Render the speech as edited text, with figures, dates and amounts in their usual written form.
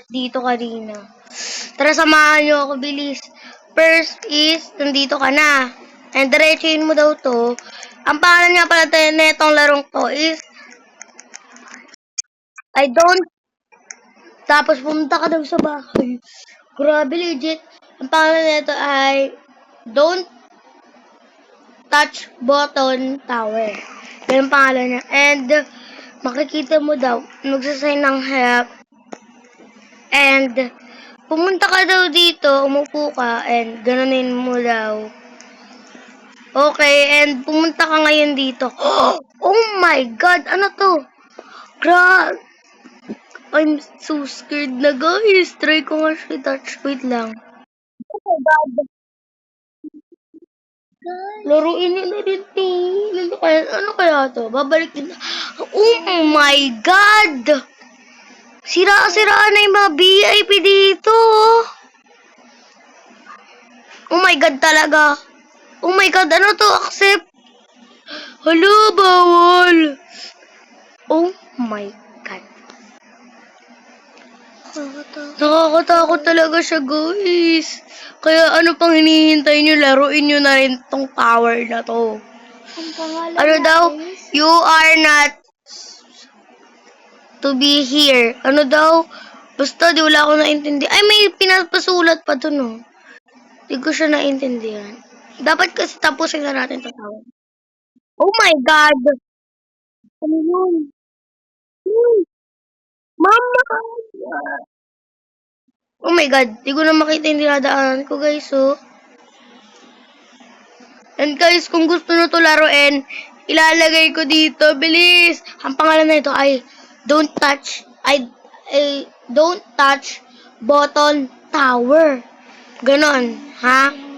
dito kanina. Tara, samahan nyo ako, bilis. First is, nandito ka na. And diretsuhin mo daw to. Ang pangalan nga pala netong larong to is I don't. Tapos pumunta ka daw sa bahay. Grabe, legit. Ang pangalan nito ay Don't Touch Button Tower. Yan ang pangalan niya. And makikita mo daw, magsasign ng help. And pumunta ka daw dito, umupo ka, and ganunin mo daw. Okay, and pumunta ka ngayon dito. Oh my God! Ano to? Grabe! I'm so scared na, guys. Try ko nga siya touch. Wait lang. Oh my God! Laruin nyo na rin to. Ano kaya to? Babalik din. Oh my God! Sira-siraan na yung mga VIP dito. Oh my God talaga. Oh my God, ano to? Accept. Hala, bawal. Oh my God. Nakakatakot talaga siya, guys. Kaya ano pang hinihintay nyo? Laruin nyo na rin tong tower na to. Ano daw? You are not to be here. Ano daw? Basta di wala akong naintindihan. Ay, may pinapasulat pa dun, oh. Di ko siya naintindihan. Dapat kasi tapusin na natin ito tawag. Oh my God! Ano yun? Mama! Oh my God! Di ko na makita yung dinadaanan ko, guys, oh. And guys, kung gusto nyo to laruin, ilalagay ko dito. Bilis! Ang pangalan na ito ay Don't Touch Button Tower. Ganon, ha?